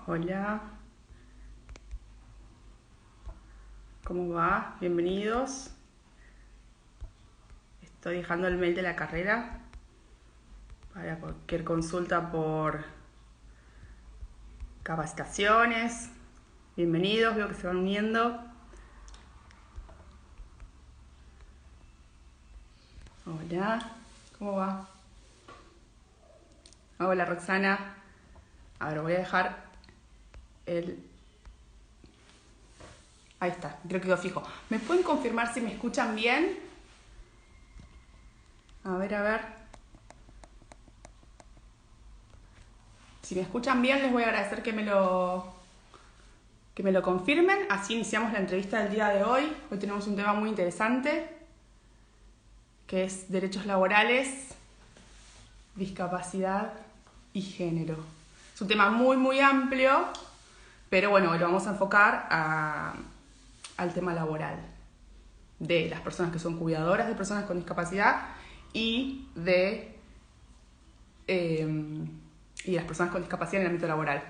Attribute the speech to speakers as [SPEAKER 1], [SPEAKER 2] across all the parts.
[SPEAKER 1] Hola, ¿cómo va? Bienvenidos. Estoy dejando el mail de la carrera para cualquier consulta por capacitaciones. Bienvenidos, veo que se van uniendo. Hola, ¿cómo va? Hola, Roxana. A ver, voy a dejar el... Ahí está, creo que quedó fijo. ¿Me pueden confirmar si me escuchan bien? A ver, a ver. Si me escuchan bien, les voy a agradecer que me lo confirmen. Así iniciamos la entrevista del día de hoy. Hoy tenemos un tema muy interesante, que es derechos laborales, discapacidad y género. Es un tema muy, muy amplio, pero bueno, lo vamos a enfocar al tema laboral, de las personas que son cuidadoras de personas con discapacidad y eh, y las personas con discapacidad en el ámbito laboral.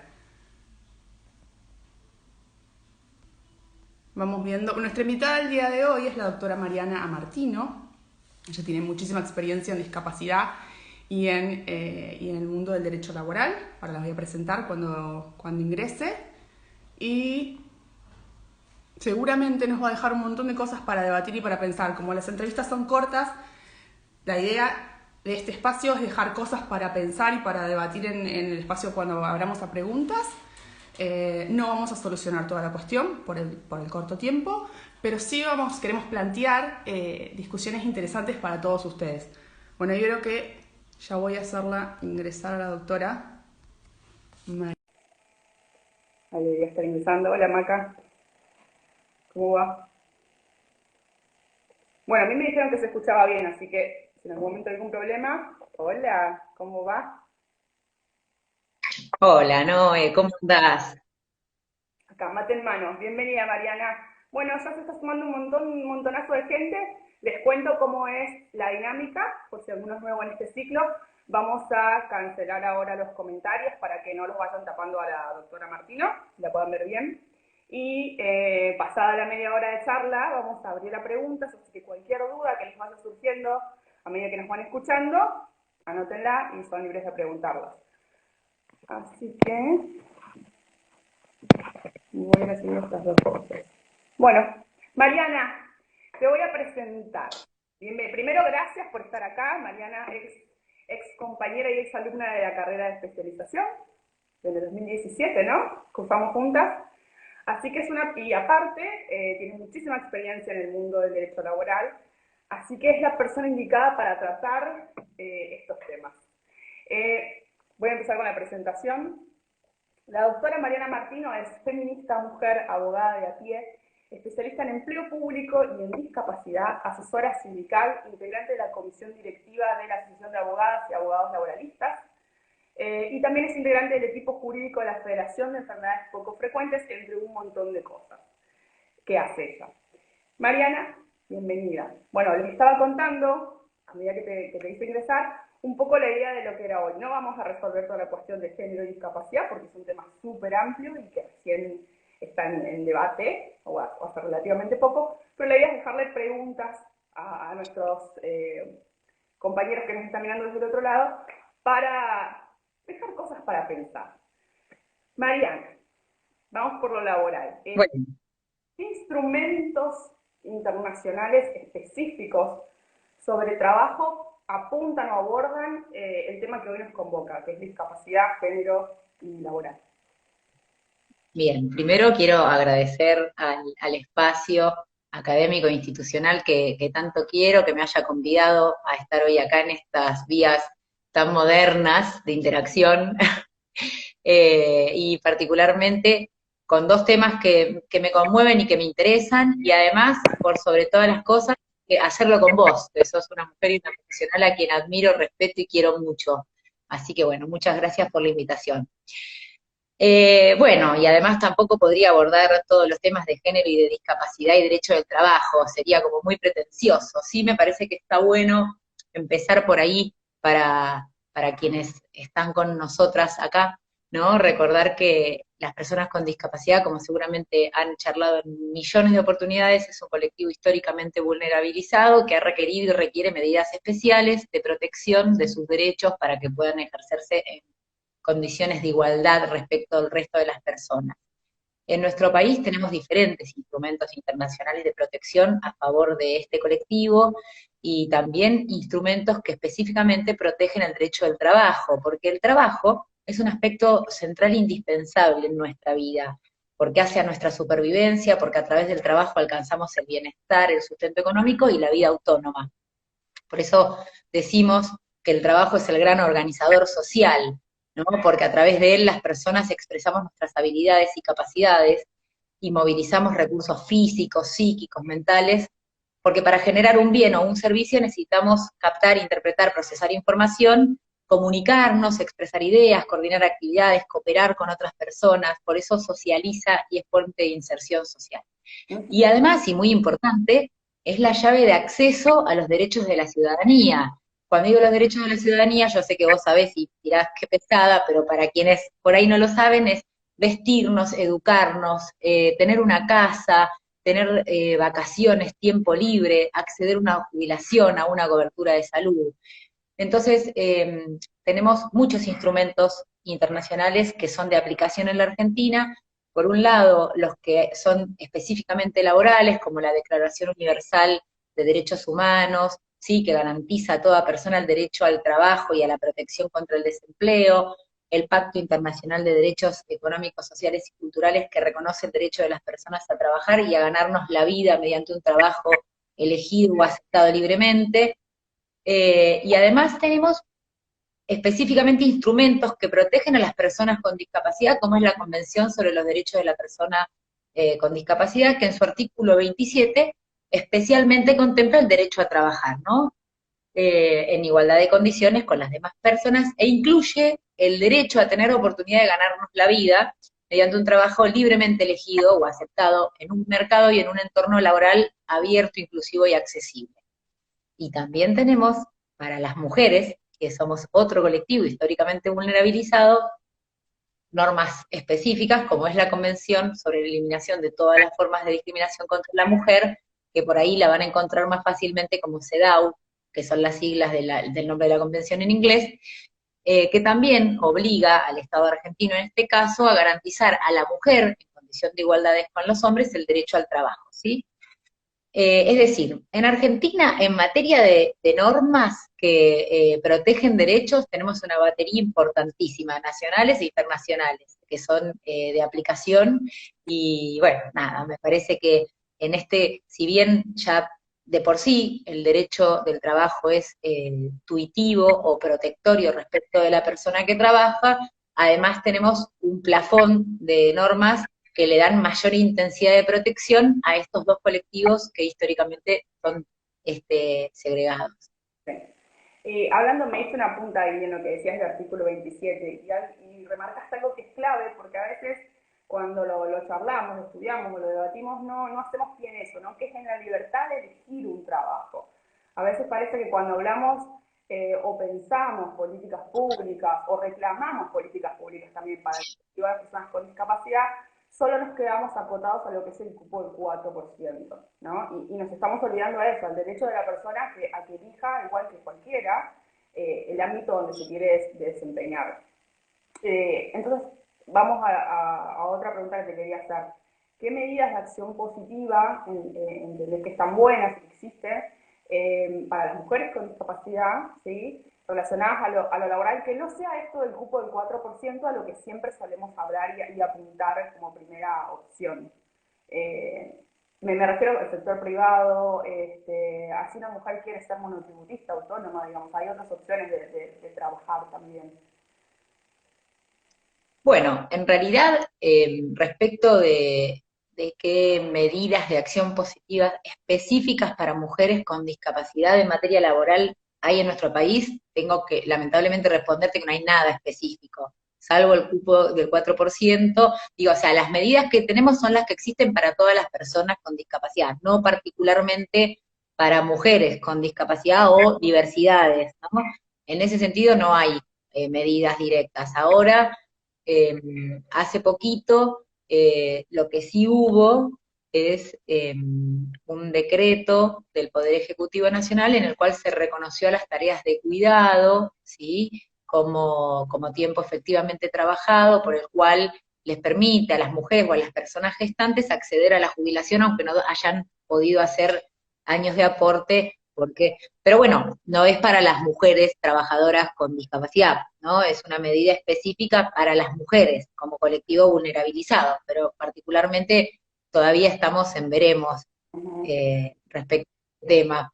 [SPEAKER 1] Vamos viendo. Nuestra invitada del día de hoy es la doctora Mariana Amartino. Ella tiene muchísima experiencia en discapacidad y en el mundo del derecho laboral. Ahora la voy a presentar cuando ingrese. Y seguramente nos va a dejar un montón de cosas para debatir y para pensar. Como las entrevistas son cortas, la idea de este espacio es dejar cosas para pensar y para debatir en el espacio cuando abramos a preguntas. No vamos a solucionar toda la cuestión por el corto tiempo, pero sí queremos plantear discusiones interesantes para todos ustedes. Bueno, yo creo que ya voy a hacerla ingresar a la doctora María. Ahí debería estar ingresando. Hola, Maca, ¿cómo va? Bueno, a mí me dijeron que se escuchaba bien, así que si en algún momento hay algún problema, hola, ¿cómo va?
[SPEAKER 2] Hola, Noé, ¿cómo andás?
[SPEAKER 1] Acá, mate en mano. Bienvenida, Mariana. Bueno, ya se está sumando un montonazo de gente. Les cuento cómo es la dinámica, por si alguno es nuevo en este ciclo. Vamos a cancelar ahora los comentarios para que no los vayan tapando a la doctora Martino, la puedan ver bien. Y pasada la media hora de charla, vamos a abrir a preguntas, así que cualquier duda que les vaya surgiendo a medida que nos van escuchando, anótenla y son libres de preguntarlas. Así que voy a recibir estas dos cosas. Bueno, Mariana, te voy a presentar. Primero, gracias por estar acá. Mariana, ex compañera y ex alumna de la carrera de especialización desde 2017, ¿no? Cursamos juntas. Así que y aparte, tiene muchísima experiencia en el mundo del derecho laboral, así que es la persona indicada para tratar estos temas. Voy a empezar con la presentación. La doctora Mariana Martino es feminista, mujer, abogada de a pie, especialista en empleo público y en discapacidad, asesora sindical, integrante de la comisión directiva de la Asociación de Abogadas y Abogados Laboralistas, y también es integrante del equipo jurídico de la Federación de Enfermedades Poco Frecuentes, entre un montón de cosas que hace ella. Mariana, bienvenida. Bueno, les estaba contando, a medida que te hice ingresar, un poco la idea de lo que era hoy. No vamos a resolver toda la cuestión de género y discapacidad porque es un tema súper amplio y que recién está en debate, o hace relativamente poco, pero la idea es dejarle preguntas a nuestros compañeros que nos están mirando desde el otro lado para dejar cosas para pensar. Mariana, vamos por lo laboral.
[SPEAKER 2] Bueno,
[SPEAKER 1] ¿Qué instrumentos internacionales específicos sobre trabajo apuntan o abordan el tema que hoy nos convoca, que es discapacidad, género y laboral?
[SPEAKER 2] bien, primero quiero agradecer al espacio académico e institucional que tanto quiero, que me haya convidado a estar hoy acá en estas vías tan modernas de interacción y particularmente con dos temas que me conmueven y que me interesan y además, por sobre todas las cosas, hacerlo con vos, que sos una mujer y una profesional a quien admiro, respeto y quiero mucho. Así que bueno, muchas gracias por la invitación. Bueno, y además tampoco podría abordar todos los temas de género y de discapacidad y derecho del trabajo, sería como muy pretencioso. Sí me parece que está bueno empezar por ahí para quienes están con nosotras acá, ¿no? Recordar que las personas con discapacidad, como seguramente han charlado en millones de oportunidades, es un colectivo históricamente vulnerabilizado que ha requerido y requiere medidas especiales de protección de sus derechos para que puedan ejercerse en condiciones de igualdad respecto al resto de las personas. En nuestro país tenemos diferentes instrumentos internacionales de protección a favor de este colectivo y también instrumentos que específicamente protegen el derecho del trabajo, porque el trabajo es un aspecto central e indispensable en nuestra vida, porque hace a nuestra supervivencia, porque a través del trabajo alcanzamos el bienestar, el sustento económico y la vida autónoma. Por eso decimos que el trabajo es el gran organizador social, ¿no? Porque a través de él las personas expresamos nuestras habilidades y capacidades y movilizamos recursos físicos, psíquicos, mentales, porque para generar un bien o un servicio necesitamos captar, interpretar, procesar información, comunicarnos, expresar ideas, coordinar actividades, cooperar con otras personas, por eso socializa y es fuente de inserción social. Y además, y muy importante, es la llave de acceso a los derechos de la ciudadanía. Cuando digo los derechos de la ciudadanía, yo sé que vos sabés y dirás qué pesada, pero para quienes por ahí no lo saben, es vestirnos, educarnos, tener una casa, tener vacaciones, tiempo libre, acceder a una jubilación, a una cobertura de salud. Entonces, tenemos muchos instrumentos internacionales que son de aplicación en la Argentina. Por un lado, los que son específicamente laborales, como la Declaración Universal de Derechos Humanos, sí, que garantiza a toda persona el derecho al trabajo y a la protección contra el desempleo, el Pacto Internacional de Derechos Económicos, Sociales y Culturales, que reconoce el derecho de las personas a trabajar y a ganarnos la vida mediante un trabajo elegido o aceptado libremente. Y además tenemos específicamente instrumentos que protegen a las personas con discapacidad, como es la Convención sobre los Derechos de la Persona con Discapacidad, que en su artículo 27 especialmente contempla el derecho a trabajar, ¿no? En igualdad de condiciones con las demás personas, e incluye el derecho a tener oportunidad de ganarnos la vida mediante un trabajo libremente elegido o aceptado en un mercado y en un entorno laboral abierto, inclusivo y accesible. Y también tenemos para las mujeres, que somos otro colectivo históricamente vulnerabilizado, normas específicas, como es la Convención sobre la Eliminación de todas las formas de discriminación contra la mujer, que por ahí la van a encontrar más fácilmente como CEDAW, que son las siglas del nombre de la convención en inglés, que también obliga al Estado argentino en este caso a garantizar a la mujer en condición de igualdades con los hombres el derecho al trabajo, ¿sí? Es decir, en Argentina, en materia de normas que protegen derechos, tenemos una batería importantísima, nacionales e internacionales, que son de aplicación. Y bueno, nada, me parece que en este, si bien ya de por sí el derecho del trabajo es tuitivo o protectorio respecto de la persona que trabaja, además tenemos un plafón de normas que le dan mayor intensidad de protección a estos dos colectivos que históricamente son segregados.
[SPEAKER 1] Hablando, me hice una punta ahí en lo que decías del artículo 27 y remarcaste algo que es clave porque a veces cuando lo charlamos, lo estudiamos o lo debatimos no hacemos pie en eso, ¿no? Que es en la libertad de elegir un trabajo. A veces parece que cuando hablamos o pensamos políticas públicas o reclamamos políticas públicas también para el colectivo de las personas con discapacidad, solo nos quedamos acotados a lo que es el cupo del 4%, ¿no? Y nos estamos olvidando de eso, al derecho de la persona a que elija, igual que cualquiera, el ámbito donde se quiere desempeñar. Entonces, vamos a otra pregunta que te quería hacer. ¿Qué medidas de acción positiva, entendés que están buenas, que existen, para las mujeres con discapacidad, ¿sí? Relacionadas a lo laboral, que no sea esto del cupo del 4% a lo que siempre solemos hablar y apuntar como primera opción? Me refiero al sector privado, así una mujer quiere ser monotributista, autónoma, digamos, hay otras opciones de trabajar también.
[SPEAKER 2] Bueno, en realidad, respecto de qué medidas de acción positiva específicas para mujeres con discapacidad en materia laboral hay en nuestro país, tengo que lamentablemente responderte que no hay nada específico, salvo el cupo del 4%. Digo, o sea, las medidas que tenemos son las que existen para todas las personas con discapacidad, no particularmente para mujeres con discapacidad o diversidades, ¿no? En ese sentido no hay medidas directas. Ahora, hace poquito lo que sí hubo es un decreto del Poder Ejecutivo Nacional en el cual se reconoció las tareas de cuidado, ¿sí? Como tiempo efectivamente trabajado, por el cual les permite a las mujeres o a las personas gestantes acceder a la jubilación aunque no hayan podido hacer años de aporte, porque, pero bueno, no es para las mujeres trabajadoras con discapacidad, ¿no? Es una medida específica para las mujeres como colectivo vulnerabilizado, pero particularmente todavía estamos en veremos
[SPEAKER 1] Ujú.
[SPEAKER 2] respecto al tema.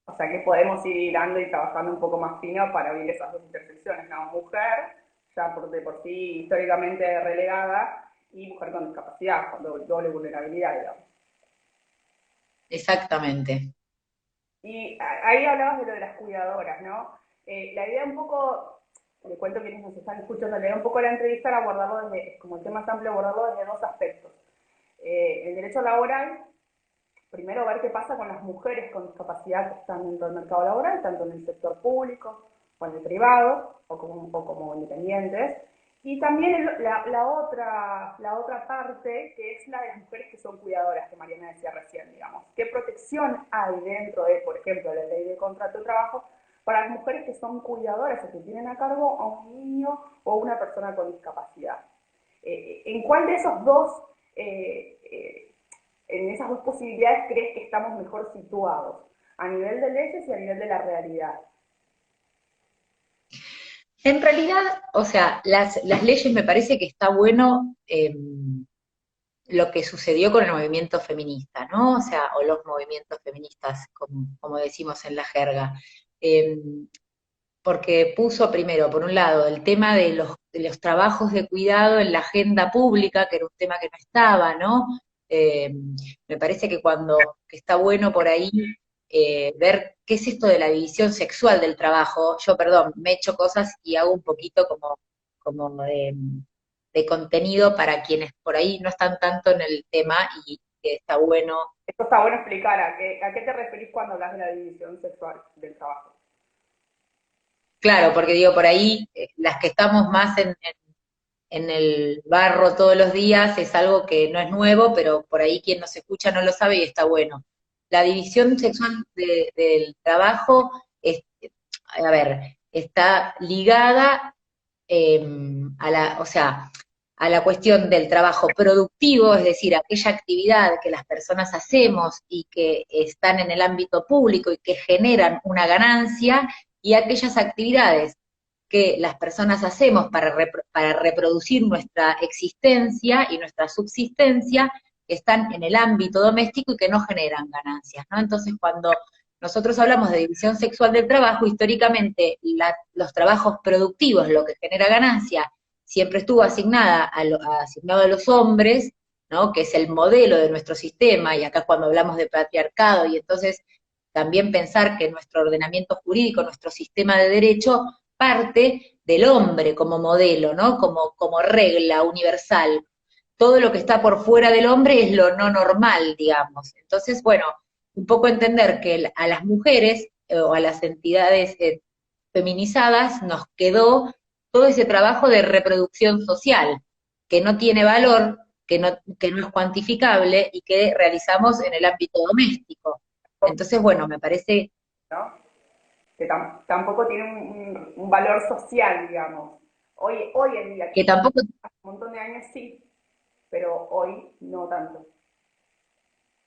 [SPEAKER 1] O sea que podemos ir hilando y trabajando un poco más fino para abrir esas dos intersecciones, ¿no? Mujer, ya de por sí históricamente relegada, y mujer con discapacidad, con doble vulnerabilidad, digamos.
[SPEAKER 2] Exactamente.
[SPEAKER 1] Y ahí hablabas de lo de las cuidadoras, ¿no? La idea un poco, le cuento a quienes nos están escuchando, la idea un poco de la entrevista era abordarlo desde, como el tema es amplio, abordarlo desde dos aspectos. El derecho laboral, primero ver qué pasa con las mujeres con discapacidad que están dentro del mercado laboral, tanto en el sector público o en el privado, o como independientes. Y también la otra parte, que es la de las mujeres que son cuidadoras, que Mariana decía recién, digamos. ¿Qué protección hay dentro de, por ejemplo, la ley de contrato de trabajo para las mujeres que son cuidadoras o que tienen a cargo a un niño o una persona con discapacidad? ¿En cuál de esos dos eh, eh, en esas dos posibilidades crees que estamos mejor situados? A nivel de leyes y a nivel de la realidad.
[SPEAKER 2] En realidad, o sea, las leyes me parece que está bueno lo que sucedió con el movimiento feminista, ¿no? O sea, o los movimientos feministas, como decimos en la jerga. Eh, Porque puso primero, por un lado, el tema de los trabajos de cuidado en la agenda pública, que era un tema que no estaba, ¿no? Eh, Me parece que que está bueno por ahí ver qué es esto de la división sexual del trabajo. Yo, perdón, me echo cosas y hago un poquito como de contenido para quienes por ahí no están tanto en el tema y que está bueno.
[SPEAKER 1] Esto está bueno explicar a qué te referís cuando hablas de la división sexual del trabajo.
[SPEAKER 2] Claro, porque digo, por ahí las que estamos más en el barro todos los días es algo que no es nuevo, pero por ahí quien nos escucha no lo sabe y está bueno. La división sexual del trabajo, es, a ver, está ligada o sea, a la cuestión del trabajo productivo, es decir, aquella actividad que las personas hacemos y que están en el ámbito público y que generan una ganancia, y aquellas actividades que las personas hacemos para reproducir nuestra existencia y nuestra subsistencia, que están en el ámbito doméstico y que no generan ganancias, ¿no? Entonces, cuando nosotros hablamos de división sexual del trabajo, históricamente los trabajos productivos, lo que genera ganancia, siempre estuvo asignado a los hombres, ¿no? Que es el modelo de nuestro sistema, y acá cuando hablamos de patriarcado, y entonces también pensar que nuestro ordenamiento jurídico, nuestro sistema de derecho, parte del hombre como modelo, ¿no? Como regla universal. Todo lo que está por fuera del hombre es lo no normal, digamos. Entonces, bueno, un poco entender que a las mujeres o a las entidades feminizadas nos quedó todo ese trabajo de reproducción social, que no tiene valor, que no es cuantificable y que realizamos en el ámbito doméstico. Entonces, bueno, me parece
[SPEAKER 1] ¿No? Que tampoco tiene un valor social, digamos. Hoy en día,
[SPEAKER 2] que tampoco.
[SPEAKER 1] hace un montón de años sí, pero hoy no tanto.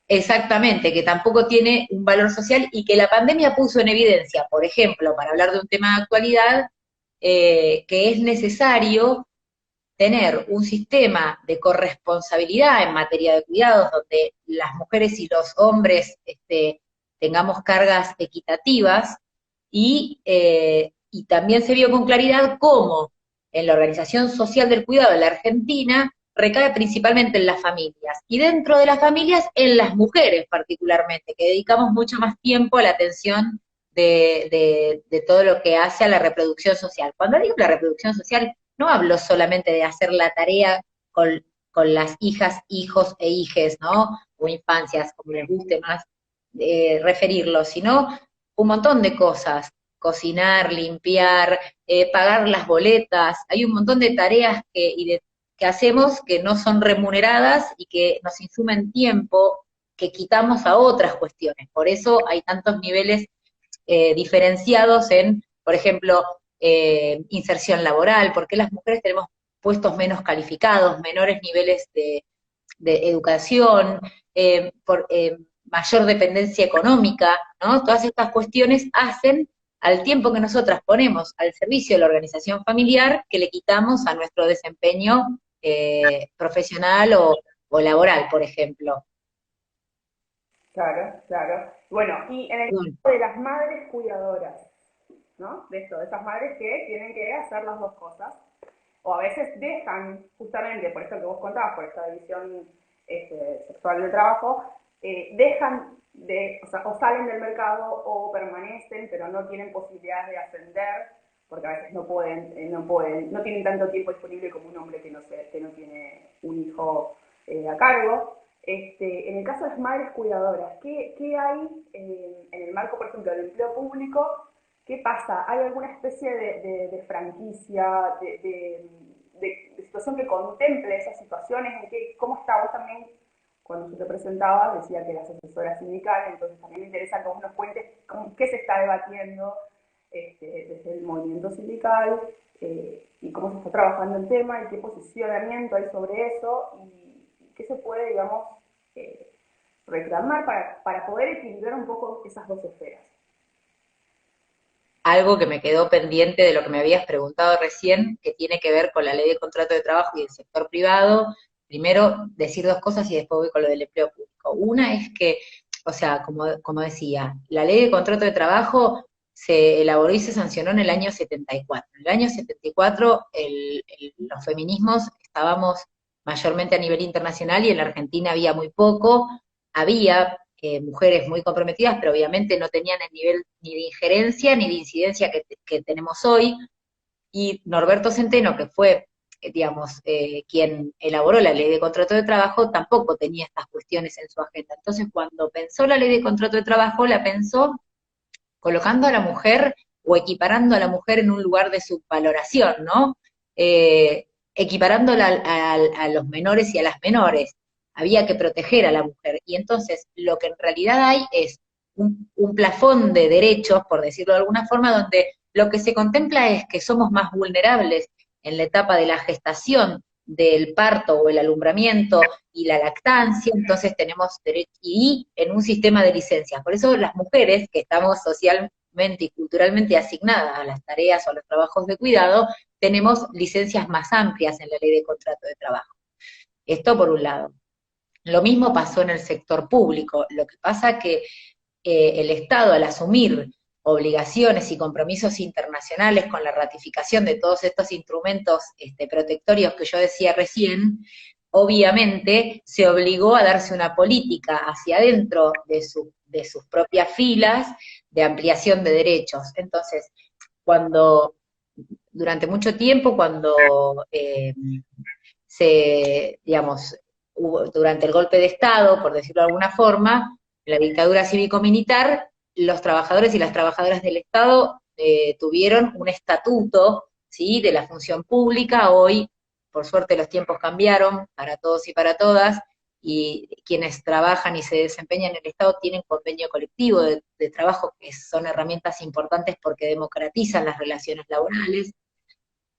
[SPEAKER 2] Exactamente, que tampoco tiene un valor social y que la pandemia puso en evidencia, por ejemplo, para hablar de un tema de actualidad, que es necesario tener un sistema de corresponsabilidad en materia de cuidados donde las mujeres y los hombres tengamos cargas equitativas y también se vio con claridad cómo en la organización social del cuidado de la Argentina recae principalmente en las familias y dentro de las familias en las mujeres particularmente, que dedicamos mucho más tiempo a la atención de todo lo que hace a la reproducción social. Cuando digo la reproducción social, no hablo solamente de hacer la tarea con las hijas, hijos e hijes, ¿no? O infancias, como les guste más referirlo, sino un montón de cosas. cocinar, limpiar, pagar las boletas, hay un montón de tareas que hacemos que no son remuneradas y que nos insumen tiempo que quitamos a otras cuestiones. Por eso hay tantos niveles diferenciados en, por ejemplo, inserción laboral, porque las mujeres tenemos puestos menos calificados, menores niveles de educación, mayor dependencia económica, ¿no? Todas estas cuestiones hacen al tiempo que nosotras ponemos al servicio de la organización familiar que le quitamos a nuestro desempeño profesional o laboral, por ejemplo.
[SPEAKER 1] Claro, claro. Bueno, y en el
[SPEAKER 2] Bueno,
[SPEAKER 1] caso de las madres cuidadoras, ¿no? De esto, de esas madres que tienen que hacer las dos cosas, o a veces dejan, justamente por esto que vos contabas, por esta división sexual del trabajo, dejan de, o sea, o salen del mercado o permanecen, pero no tienen posibilidades de ascender, porque a veces no tienen tanto tiempo disponible como un hombre que no tiene un hijo a cargo. En el caso de las madres cuidadoras, ¿qué hay en el marco, por ejemplo, del empleo público? ¿Qué pasa? ¿Hay alguna especie de franquicia, de situación que contemple esas situaciones? ¿Cómo está? Vos también, cuando yo te presentaba, decía que eras asesora sindical, entonces también me interesa que vos nos cuentes qué se está debatiendo desde el movimiento sindical y cómo se está trabajando el tema y qué posicionamiento hay sobre eso y qué se puede, digamos, eh, reclamar para poder equilibrar un poco esas dos esferas.
[SPEAKER 2] algo que me quedó pendiente de lo que me habías preguntado recién, que tiene que ver con la ley de contrato de trabajo y el sector privado. Primero, decir dos cosas y después voy con lo del empleo público. Una es que, o sea, como decía, la ley de contrato de trabajo se elaboró y se sancionó en el año 74. En el año 74 los feminismos estábamos mayormente a nivel internacional y en la Argentina había muy poco, había mujeres muy comprometidas, pero obviamente no tenían el nivel ni de injerencia ni de incidencia que tenemos hoy. Y Norberto Centeno, que fue, digamos, quien elaboró la ley de contrato de trabajo, tampoco tenía estas cuestiones en su agenda. Entonces, cuando pensó la ley de contrato de trabajo, la pensó colocando a la mujer o equiparando a la mujer en un lugar de subvaloración, ¿no? Equiparándola a los menores y a las menores. Había que proteger a la mujer. Y entonces lo que en realidad hay es un plafón de derechos, por decirlo de alguna forma, donde lo que se contempla es que somos más vulnerables en la etapa de la gestación, del parto o el alumbramiento y la lactancia, entonces tenemos derecho, y en un sistema de licencias. Por eso las mujeres que estamos socialmente y culturalmente asignadas a las tareas o a los trabajos de cuidado, tenemos licencias más amplias en la ley de contrato de trabajo. Esto por un lado. Lo mismo pasó en el sector público. Lo que pasa que el Estado, al asumir obligaciones y compromisos internacionales con la ratificación de todos estos instrumentos protectorios que yo decía recién, obviamente se obligó a darse una política hacia adentro de sus propias filas de ampliación de derechos. Entonces, cuando durante mucho tiempo, cuando digamos, durante el golpe de Estado, por decirlo de alguna forma, la dictadura cívico-militar, los trabajadores y las trabajadoras del Estado tuvieron un estatuto, ¿sí?, de la función pública. Hoy, por suerte, los tiempos cambiaron para todos y para todas, y quienes trabajan y se desempeñan en el Estado tienen convenio colectivo de trabajo, que son herramientas importantes porque democratizan las relaciones laborales.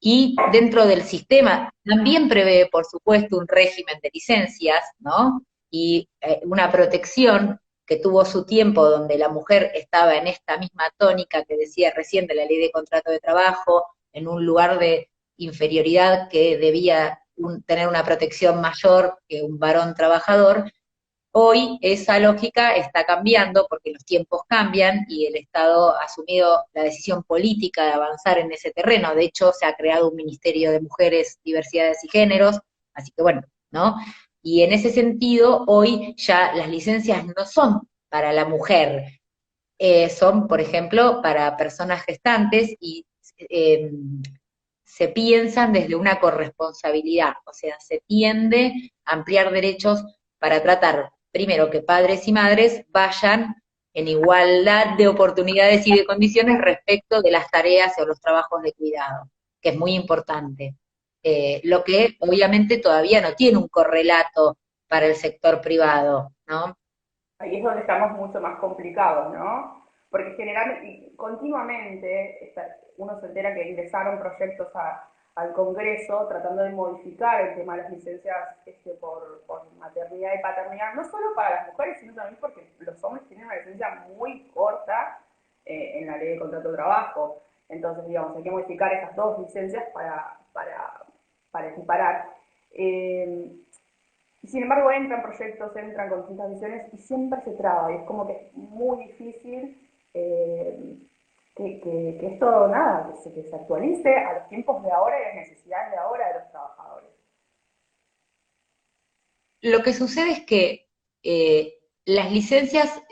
[SPEAKER 2] Y dentro del sistema también prevé, por supuesto, un régimen de licencias, ¿no? Y una protección que tuvo su tiempo donde la mujer estaba en esta misma tónica que decía recién de la ley de contrato de trabajo, en un lugar de inferioridad que debía tener una protección mayor que un varón trabajador. Hoy esa lógica está cambiando porque los tiempos cambian y el Estado ha asumido la decisión política de avanzar en ese terreno. De hecho, se ha creado un Ministerio de Mujeres, Diversidades y Géneros, así que bueno, ¿no? Y en ese sentido, hoy ya las licencias no son para la mujer, son, por ejemplo, para personas gestantes y eh, se piensan desde una corresponsabilidad, o sea, se tiende a ampliar derechos para tratar, primero, que padres y madres vayan en igualdad de oportunidades y de condiciones respecto de las tareas o los trabajos de cuidado, que es muy importante. Lo que obviamente todavía no tiene un correlato para el sector privado, ¿no?
[SPEAKER 1] Ahí es donde estamos mucho más complicados, ¿no? Porque generalmente, y continuamente, uno se entera que ingresaron proyectos al Congreso tratando de modificar el tema de las licencias por maternidad y paternidad, no solo para las mujeres, sino también porque los hombres tienen una licencia muy corta en la ley de contrato de trabajo. Entonces, digamos, hay que modificar esas dos licencias para equiparar. Eh, y sin embargo entran proyectos, entran con distintas visiones y siempre se traba. Y es como que es muy difícil eh, que esto, nada, que se actualice a los tiempos de ahora y las necesidades de ahora de los trabajadores.
[SPEAKER 2] Lo que sucede es que las licencias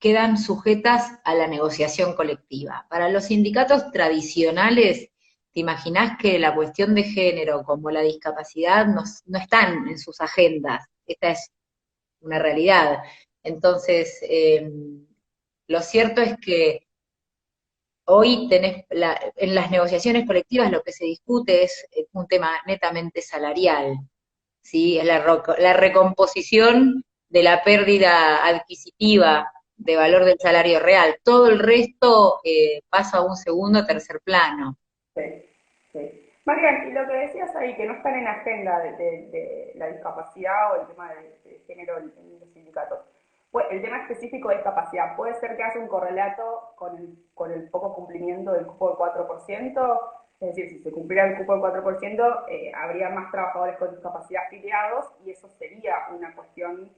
[SPEAKER 2] quedan sujetas a la negociación colectiva. Para los sindicatos tradicionales, te imaginás que la cuestión de género como la discapacidad no están en sus agendas. Esta es una realidad. Entonces, lo cierto es que hoy en las negociaciones colectivas lo que se discute es un tema netamente salarial. ¿Sí? Es la recomposición de la pérdida adquisitiva de valor del salario real. Todo el resto pasa a un segundo o tercer plano.
[SPEAKER 1] Sí, sí. Marian, y lo que decías ahí, que no están en agenda de la discapacidad o el tema de género en los sindicatos. Pues, el tema específico de discapacidad, ¿puede ser que haya un correlato con el poco cumplimiento del cupo del 4%? Es decir, si se cumpliera el cupo del 4%, habría más trabajadores con discapacidad afiliados y eso sería una cuestión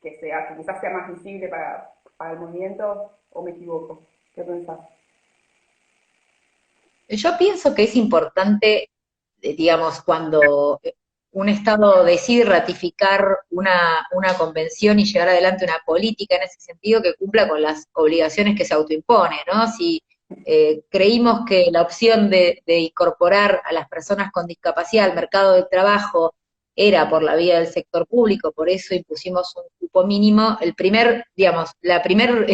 [SPEAKER 1] que quizás sea más visible para el movimiento, ¿o me equivoco? ¿Qué pensás?
[SPEAKER 2] Yo pienso que es importante, digamos, cuando un Estado decide ratificar una convención y llevar adelante una política en ese sentido que cumpla con las obligaciones que se autoimpone, ¿no? Si creímos que la opción de incorporar a las personas con discapacidad al mercado del trabajo era por la vía del sector público, por eso impusimos un cupo mínimo, digamos, la primer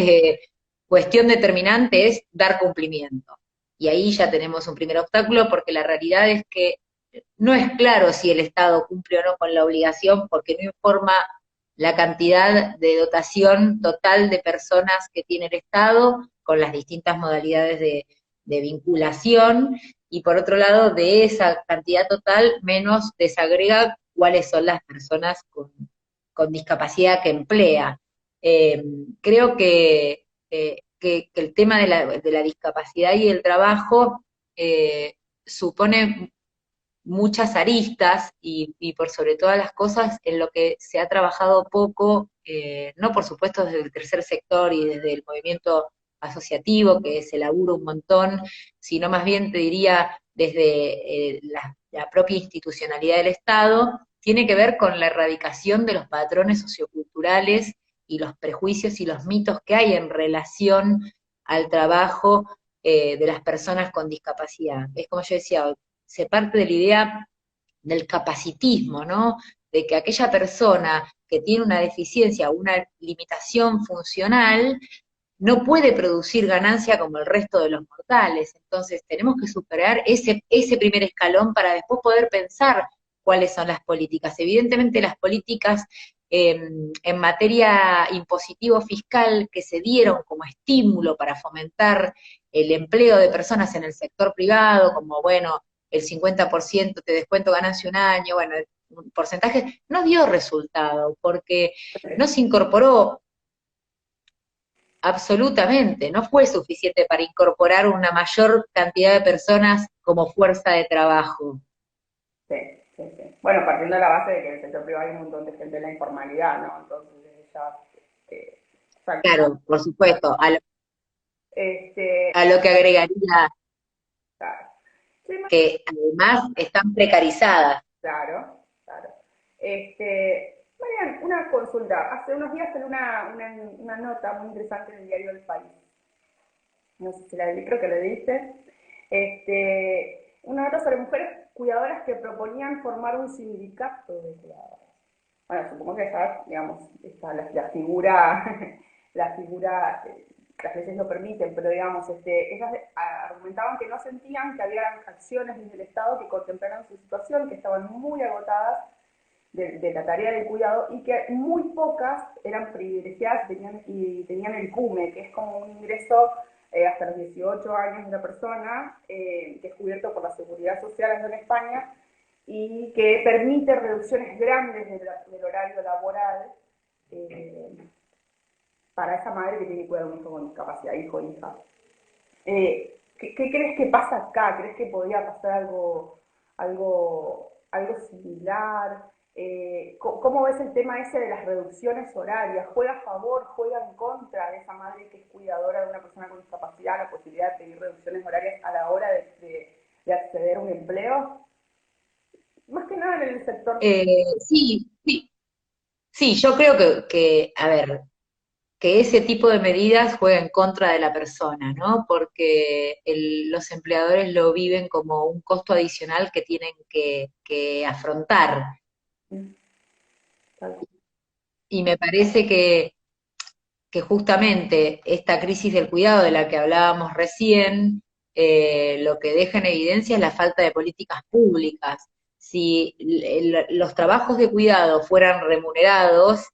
[SPEAKER 2] cuestión determinante es dar cumplimiento. Y ahí ya tenemos un primer obstáculo porque la realidad es que no es claro si el Estado cumple o no con la obligación porque no informa la cantidad de dotación total de personas que tiene el Estado con las distintas modalidades de vinculación y por otro lado de esa cantidad total menos desagrega cuáles son las personas con discapacidad que emplea. Eh, Creo que el tema de la discapacidad y el trabajo supone muchas aristas y por sobre todas las cosas en lo que se ha trabajado poco, no por supuesto desde el tercer sector y desde el movimiento asociativo, que se labura un montón, sino más bien te diría desde la propia institucionalidad del Estado, tiene que ver con la erradicación de los patrones socioculturales y los prejuicios y los mitos que hay en relación al trabajo de las personas con discapacidad. Es como yo decía, se parte de la idea del capacitismo, ¿no? De que aquella persona que tiene una deficiencia o una limitación funcional no puede producir ganancia como el resto de los mortales. Entonces tenemos que superar ese primer escalón para después poder pensar cuáles son las políticas. Evidentemente las políticas en materia impositivo fiscal que se dieron como estímulo para fomentar el empleo de personas en el sector privado, como bueno, el 50% te descuento ganancia un año, bueno, un porcentaje, no dio resultado, porque no se incorporó absolutamente, no fue suficiente para incorporar una mayor cantidad de personas como fuerza de trabajo.
[SPEAKER 1] Sí, sí, sí. Bueno, partiendo de la base de que en el sector privado hay un montón de gente en la informalidad, ¿no? Entonces, desde ya, exacto.
[SPEAKER 2] Claro, por supuesto,
[SPEAKER 1] Este,
[SPEAKER 2] a lo que agregaría
[SPEAKER 1] claro. Sí,
[SPEAKER 2] que además están precarizadas.
[SPEAKER 1] claro, claro. Marian, una consulta. Hace unos días salió una nota muy interesante en el diario El País. No sé si la leí, creo que la leíste. Una nota sobre mujeres cuidadoras que proponían formar un sindicato de cuidadoras. Bueno, supongo que ya, digamos, está la figura la figura, las leyes lo permiten, pero digamos, ellas argumentaban que no sentían que había acciones desde el Estado que contemplaran su situación, que estaban muy agotadas de la tarea del cuidado y que muy pocas eran privilegiadas y tenían el CUME, que es como un ingreso hasta los 18 años de una persona, que es cubierto por la Seguridad Social en España y que permite reducciones grandes del horario laboral eh, para esa madre que tiene que cuidar a un hijo con discapacidad, hijo o hija. ¿Qué crees que pasa acá? ¿Crees que podría pasar algo similar? ¿Cómo ves el tema ese de las reducciones horarias? ¿Juega a favor, juega en contra de esa madre que es cuidadora de una persona con discapacidad la posibilidad de pedir reducciones horarias a la hora de acceder a un empleo? Más que nada en el sector.
[SPEAKER 2] Sí, sí, sí, yo creo a ver, que ese tipo de medidas juega en contra de la persona, ¿no? Porque los empleadores lo viven como un costo adicional que tienen que afrontar. Y me parece que justamente esta crisis del cuidado de la que hablábamos recién, lo que deja en evidencia es la falta de políticas públicas. Si los trabajos de cuidado fueran remunerados,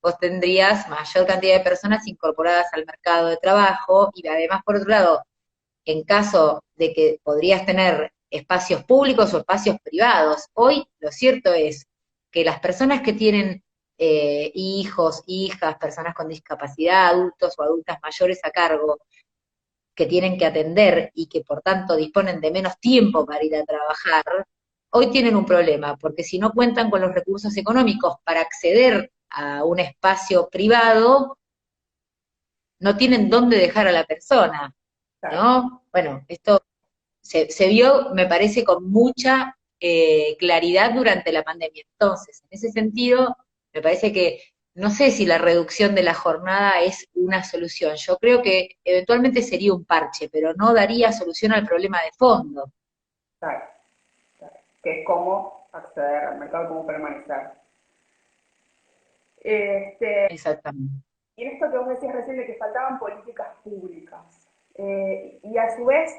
[SPEAKER 2] vos tendrías mayor cantidad de personas incorporadas al mercado de trabajo y además, por otro lado, en caso de que podrías tener espacios públicos o espacios privados. Hoy lo cierto es que las personas que tienen hijos, hijas, personas con discapacidad, adultos o adultas mayores a cargo, que tienen que atender y que por tanto disponen de menos tiempo para ir a trabajar, hoy tienen un problema, porque si no cuentan con los recursos económicos para acceder a un espacio privado, no tienen dónde dejar a la persona, ¿no? Bueno, esto se vio, me parece, con mucha claridad durante la pandemia. Entonces, en ese sentido, me parece que no sé si la reducción de la jornada es una solución. Yo creo que eventualmente sería un parche, pero no daría solución al problema de fondo.
[SPEAKER 1] Claro, claro, que es cómo acceder al mercado, cómo permanecer. Este,
[SPEAKER 2] Exactamente.
[SPEAKER 1] y en esto que vos decías recién de que faltaban políticas públicas, y a su vez,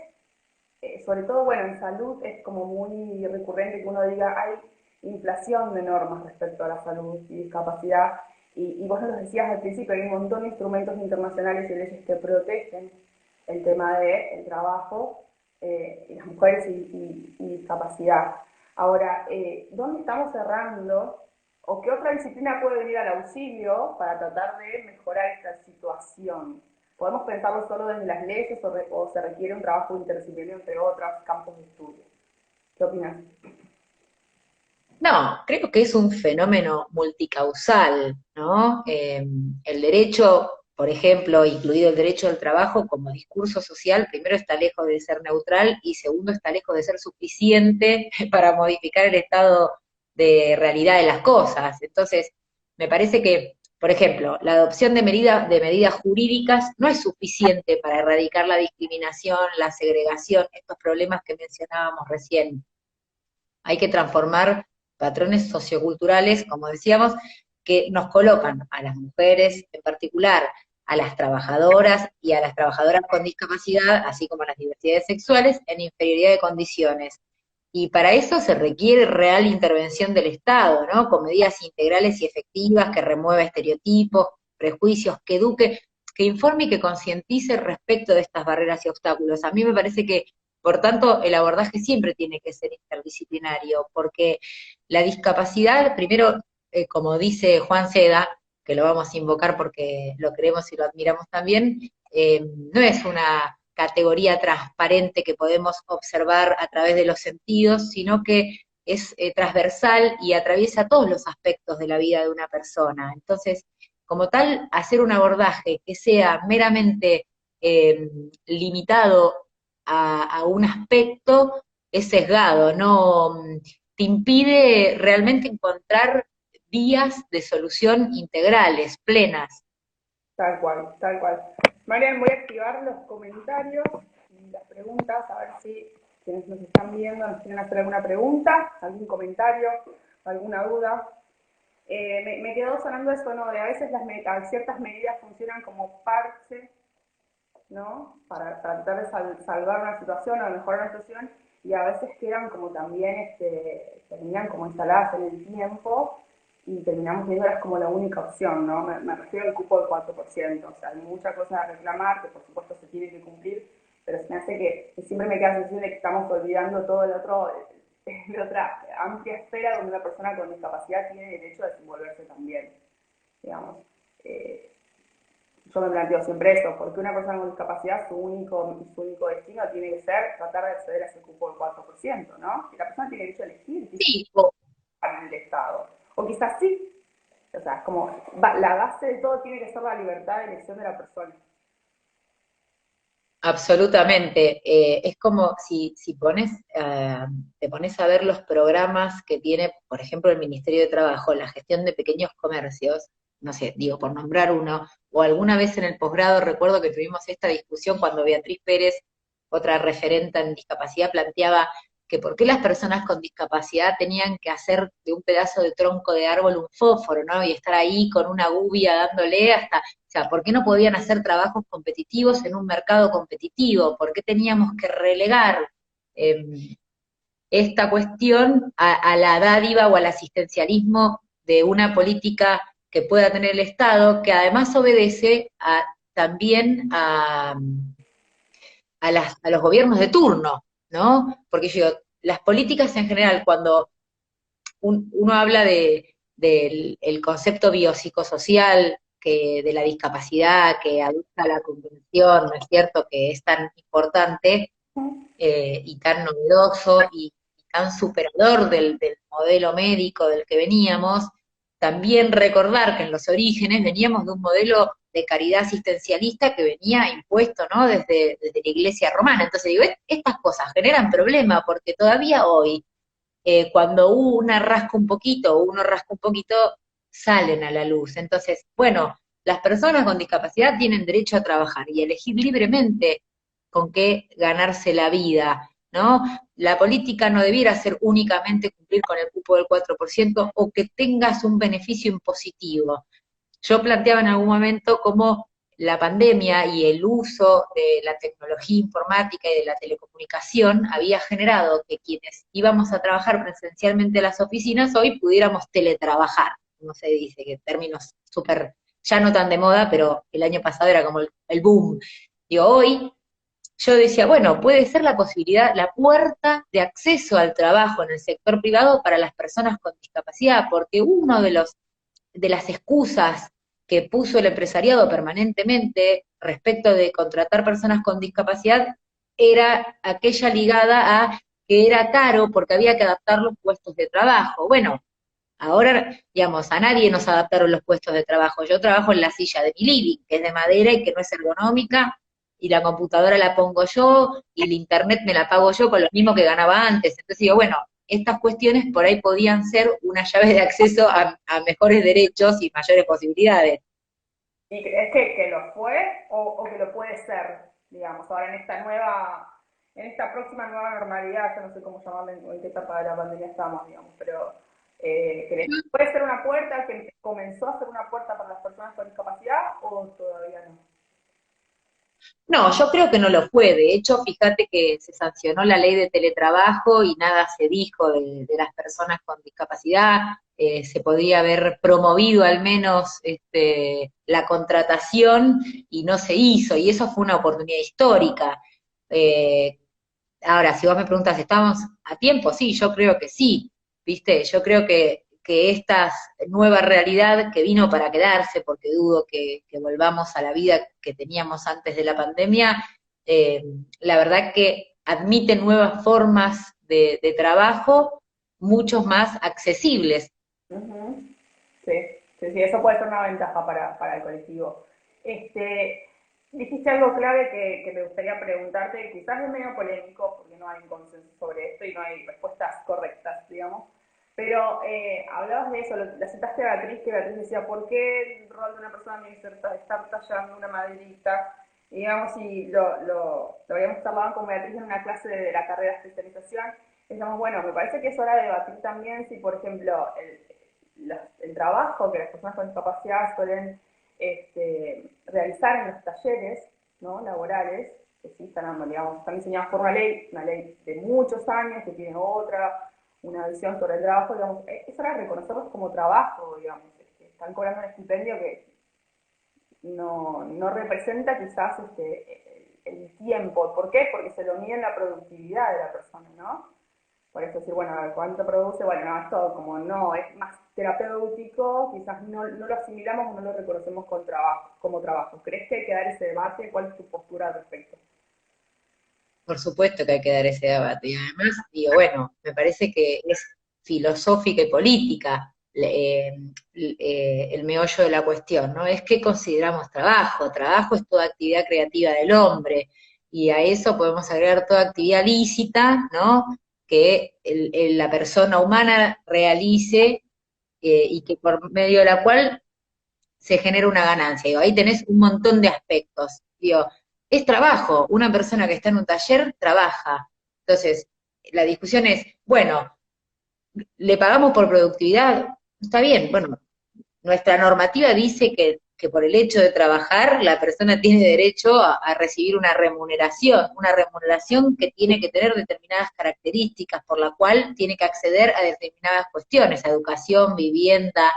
[SPEAKER 1] sobre todo, bueno, en salud es como muy recurrente que uno diga hay inflación de normas respecto a la salud y discapacidad, y vos nos decías al principio, hay un montón de instrumentos internacionales y leyes que protegen el tema del trabajo y las mujeres y discapacidad. Ahora, ¿dónde estamos cerrando o qué otra disciplina puede venir al auxilio para tratar de mejorar esta situación? ¿Podemos pensarlo solo desde las leyes o se requiere un trabajo interdisciplinario entre otros campos de estudio? ¿Qué opinas?
[SPEAKER 2] No, creo que es un fenómeno multicausal, ¿no? El derecho, por ejemplo, incluido el derecho al trabajo como discurso social, primero está lejos de ser neutral y segundo está lejos de ser suficiente para modificar el estado de realidad de las cosas. Entonces, me parece que, por ejemplo, la adopción de medidas jurídicas no es suficiente para erradicar la discriminación, la segregación, estos problemas que mencionábamos recién. Hay que transformar patrones socioculturales, como decíamos, que nos colocan a las mujeres en particular, a las trabajadoras y a las trabajadoras con discapacidad, así como a las diversidades sexuales, en inferioridad de condiciones. Y para eso se requiere real intervención del Estado, ¿no? Con medidas integrales y efectivas que remueva estereotipos, prejuicios, que eduque, que informe y que concientice respecto de estas barreras y obstáculos. A mí me parece que por tanto, el abordaje siempre tiene que ser interdisciplinario, porque la discapacidad, primero, como dice Juan Seda, que lo vamos a invocar porque lo queremos y lo admiramos también, no es una categoría transparente que podemos observar a través de los sentidos, sino que es transversal y atraviesa todos los aspectos de la vida de una persona. Entonces, como tal, hacer un abordaje que sea meramente limitado a un aspecto es sesgado, no te impide realmente encontrar vías de solución integrales, plenas.
[SPEAKER 1] Tal cual, tal cual. Marian, voy a activar los comentarios y las preguntas, a ver si quienes nos están viendo nos quieren hacer alguna pregunta, algún comentario, alguna duda. Me quedó sonando eso, ¿no? De a veces ciertas medidas funcionan como parche, ¿no? Para tratar de salvar una situación o mejorar una situación, y a veces quedan como también, terminan como instaladas en el tiempo y terminamos viéndolas como la única opción, ¿no? Me refiero al cupo del 4%, o sea, hay muchas cosas a reclamar que por supuesto se tiene que cumplir, pero se me hace que siempre me queda la sensación de que estamos olvidando todo el otro, la otra amplia esfera donde una persona con discapacidad tiene derecho a desenvolverse también, digamos. Eh, yo me planteo siempre eso, porque una persona con discapacidad, su único destino tiene que ser tratar de acceder a ese cupo del 4%, ¿no? Y la persona tiene derecho a elegir, quizás
[SPEAKER 2] Sí,
[SPEAKER 1] en el Estado. O quizás sí. O sea, es como la base de todo tiene que ser la libertad de elección de la persona.
[SPEAKER 2] absolutamente. Es como si te pones a ver los programas que tiene, por ejemplo, el Ministerio de Trabajo, la gestión de pequeños comercios, no sé, digo, por nombrar uno, o alguna vez en el posgrado recuerdo que tuvimos esta discusión cuando Beatriz Pérez, otra referenta en discapacidad, planteaba que por qué las personas con discapacidad tenían que hacer de un pedazo de tronco de árbol un fósforo, ¿no? Y estar ahí con una gubia dándole hasta, o sea, ¿por qué no podían hacer trabajos competitivos en un mercado competitivo? ¿Por qué teníamos que relegar esta cuestión a la dádiva o al asistencialismo de una política que pueda tener el Estado, que además obedece también a los gobiernos de turno, ¿no? Porque yo digo, las políticas en general, cuando uno habla del el concepto biopsicosocial, que de la discapacidad, que adopta la comprensión, ¿no es cierto?, que es tan importante y tan novedoso y tan superador del modelo médico del que veníamos, también recordar que en los orígenes veníamos de un modelo de caridad asistencialista que venía impuesto, ¿no?, desde la Iglesia romana. Entonces digo, estas cosas generan problema porque todavía hoy cuando una rasca un poquito o uno rasca un poquito, salen a la luz. Entonces, bueno, las personas con discapacidad tienen derecho a trabajar y elegir libremente con qué ganarse la vida, ¿no? La política no debiera ser únicamente cumplir con el cupo del 4% o que tengas un beneficio impositivo. Yo planteaba en algún momento cómo la pandemia y el uso de la tecnología informática y de la telecomunicación había generado que quienes íbamos a trabajar presencialmente en las oficinas hoy pudiéramos teletrabajar, como se dice, que términos súper, ya no tan de moda, pero el año pasado era como el boom. Digo, hoy yo decía, bueno, puede ser la posibilidad, la puerta de acceso al trabajo en el sector privado para las personas con discapacidad, porque uno de las excusas que puso el empresariado permanentemente respecto de contratar personas con discapacidad era aquella ligada a que era caro porque había que adaptar los puestos de trabajo. Bueno, ahora, digamos, a nadie nos adaptaron los puestos de trabajo. Yo trabajo en la silla de mi living, que es de madera y que no es ergonómica, y la computadora la pongo yo, y el internet me la pago yo con lo mismo que ganaba antes. Entonces digo, bueno, estas cuestiones por ahí podían ser una llave de acceso a mejores derechos y mayores posibilidades.
[SPEAKER 1] ¿Y crees que lo fue o que lo puede ser, digamos, ahora en esta próxima nueva normalidad, yo no sé cómo llamarla, en qué etapa de la pandemia estamos, digamos, pero ¿crees que puede ser una puerta que comenzó a ser una puerta para las personas con discapacidad o todavía no?
[SPEAKER 2] No, yo creo que no lo fue. De hecho, fíjate que se sancionó la ley de teletrabajo y nada se dijo de las personas con discapacidad. Se podía haber promovido al menos la contratación y no se hizo. Y eso fue una oportunidad histórica. Eh, Ahora, si vos me preguntas, ¿estamos a tiempo? Sí, yo creo que sí, ¿viste? Yo creo que esta nueva realidad que vino para quedarse, porque dudo que volvamos a la vida que teníamos antes de la pandemia, eh, la verdad que admite nuevas formas de trabajo, muchos más accesibles.
[SPEAKER 1] Ujú. Sí, sí, sí, eso puede ser una ventaja para el colectivo. Dijiste algo clave que me gustaría preguntarte, quizás es medio polémico porque no hay un consenso sobre esto y no hay respuestas correctas, digamos, pero hablabas de eso, la citaste a Beatriz, que Beatriz decía, ¿por qué el rol de una persona tiene que ser estar tallando una maderita? Y digamos, si lo habíamos hablado con Beatriz en una clase de la carrera de especialización, decíamos, bueno, me parece que es hora de debatir también si, por ejemplo, el trabajo que las personas con discapacidad suelen realizar en los talleres, ¿no?, laborales, que sí están, digamos, están diseñados por una ley de muchos años, que tiene una visión sobre el trabajo, digamos, es hora de reconocerlos como trabajo, digamos, están cobrando un estipendio que no representa quizás el tiempo. ¿Por qué? Porque se lo mide en la productividad de la persona, ¿no? Por eso decir, bueno, a ver, ¿cuánto produce? Bueno, no, esto como no, es más terapéutico, quizás no lo asimilamos o no lo reconocemos como trabajo. ¿Crees que hay que dar ese debate? ¿Cuál es tu postura al respecto?
[SPEAKER 2] Por supuesto que hay que dar ese debate. Y además, digo, bueno, me parece que es filosófica y política el meollo de la cuestión, ¿no? Es que consideramos trabajo. Trabajo es toda actividad creativa del hombre. Y a eso podemos agregar toda actividad lícita, ¿no? Que la persona humana realice y que por medio de la cual se genera una ganancia. Digo, ahí tenés un montón de aspectos. Digo, es trabajo. Una persona que está en un taller trabaja. Entonces, la discusión es, bueno, ¿le pagamos por productividad? Está bien, bueno, nuestra normativa dice que por el hecho de trabajar, la persona tiene derecho a recibir una remuneración que tiene que tener determinadas características, por la cual tiene que acceder a determinadas cuestiones, a educación, vivienda,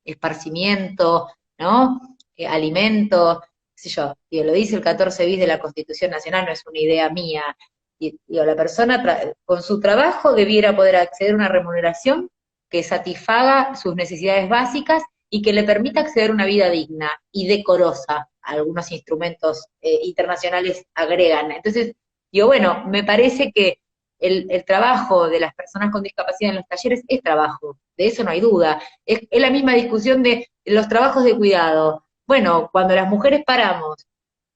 [SPEAKER 2] esparcimiento, ¿no? Alimento, qué sé yo, y lo dice el 14 bis de la Constitución Nacional, no es una idea mía. Y, digo, la persona con su trabajo debiera poder acceder a una remuneración que satisfaga sus necesidades básicas y que le permita acceder a una vida digna y decorosa. Algunos instrumentos internacionales agregan. Entonces, digo, bueno, me parece que el trabajo de las personas con discapacidad en los talleres es trabajo, de eso no hay duda. Es la misma discusión de los trabajos de cuidado. Bueno, cuando las mujeres paramos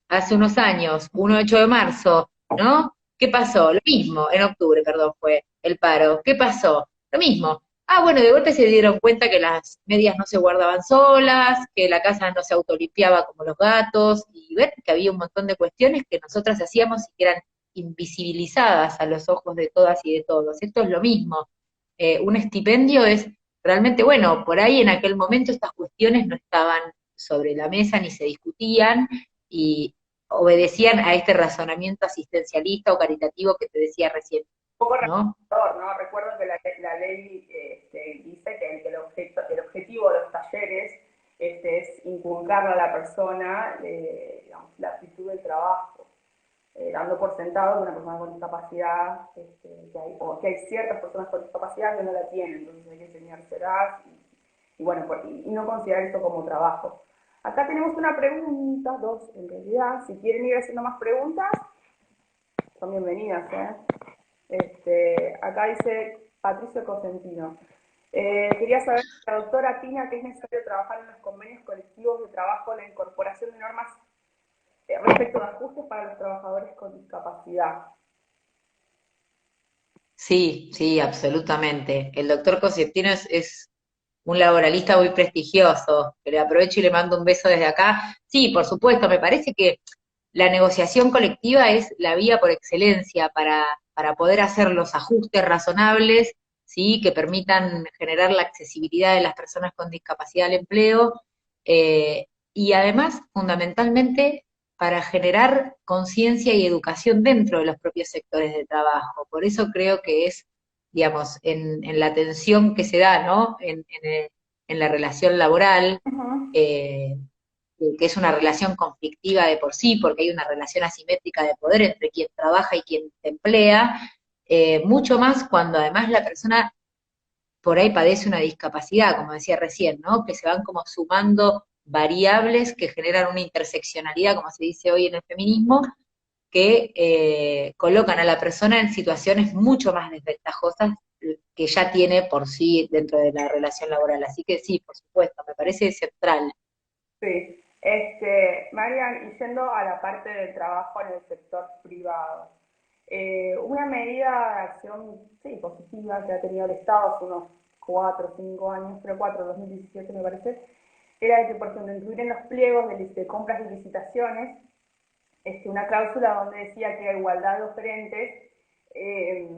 [SPEAKER 2] hace unos años, 8 de marzo, ¿no? ¿Qué pasó? Lo mismo, en octubre, perdón, fue el paro. ¿Qué pasó? Lo mismo. Ah, bueno, de golpe se dieron cuenta que las medias no se guardaban solas, que la casa no se autolimpiaba como los gatos, y ver que había un montón de cuestiones que nosotras hacíamos y que eran invisibilizadas a los ojos de todas y de todos. Esto es lo mismo. Un estipendio es realmente, bueno, por ahí en aquel momento estas cuestiones no estaban sobre la mesa ni se discutían, y obedecían a este razonamiento asistencialista o caritativo que te decía recién,
[SPEAKER 1] Un poco
[SPEAKER 2] ¿no?
[SPEAKER 1] revelador, ¿no? Recuerdo que la ley dice que el objetivo de los talleres es inculcarle a la persona digamos, la actitud del trabajo, dando por sentado que una persona con discapacidad, que hay ciertas personas con discapacidad que no la tienen, entonces hay que enseñárselas y bueno, y no considerar esto como trabajo. Acá tenemos una pregunta, dos en realidad, si quieren ir haciendo más preguntas, son bienvenidas, ¿eh? Acá dice Patricio Cosentino. Quería saber, la doctora Pina, que es necesario trabajar en los convenios colectivos de trabajo la incorporación de normas respecto de ajustes para los trabajadores con discapacidad.
[SPEAKER 2] Sí, sí, absolutamente. El doctor Cosentino es un laboralista muy prestigioso, que le aprovecho y le mando un beso desde acá. Sí, por supuesto, me parece que la negociación colectiva es la vía por excelencia para poder hacer los ajustes razonables, ¿sí? Que permitan generar la accesibilidad de las personas con discapacidad al empleo, y además, fundamentalmente, para generar conciencia y educación dentro de los propios sectores de trabajo. Por eso creo que es, digamos, en la tensión que se da, ¿no? En la relación laboral,
[SPEAKER 1] Uh -huh.
[SPEAKER 2] eh, que es una relación conflictiva de por sí, porque hay una relación asimétrica de poder entre quien trabaja y quien te emplea, mucho más cuando además la persona por ahí padece una discapacidad, como decía recién, ¿no? Que se van como sumando variables que generan una interseccionalidad, como se dice hoy en el feminismo, que colocan a la persona en situaciones mucho más desventajosas que ya tiene por sí dentro de la relación laboral. Así que sí, por supuesto, me parece central.
[SPEAKER 1] Sí. Marian, y yendo a la parte del trabajo en el sector privado, una medida de acción sí, positiva que ha tenido el Estado hace unos 4 o 5 años, creo 4, 2017 me parece, era de que, por ejemplo, incluir en los pliegos de compras y licitaciones una cláusula donde decía que a igualdad de oferentes eh,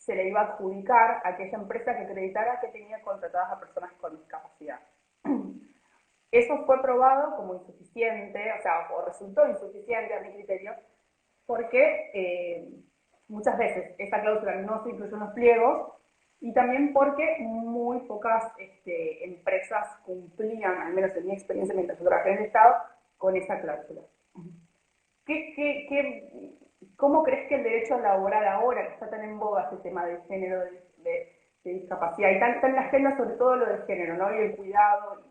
[SPEAKER 1] se le iba a adjudicar a aquella empresa que acreditara que tenía contratadas a personas con discapacidad. Eso fue probado como insuficiente, o sea, o resultó insuficiente a mi criterio, porque muchas veces esta cláusula no se incluyó en los pliegos y también porque muy pocas empresas cumplían, al menos en mi experiencia mientras yo trabajé en el Estado, con esa cláusula. ¿Cómo crees que el derecho laboral ahora, que está tan en boga este tema del género, de discapacidad, y tan en la agenda sobre todo lo del género, ¿no? Y el cuidado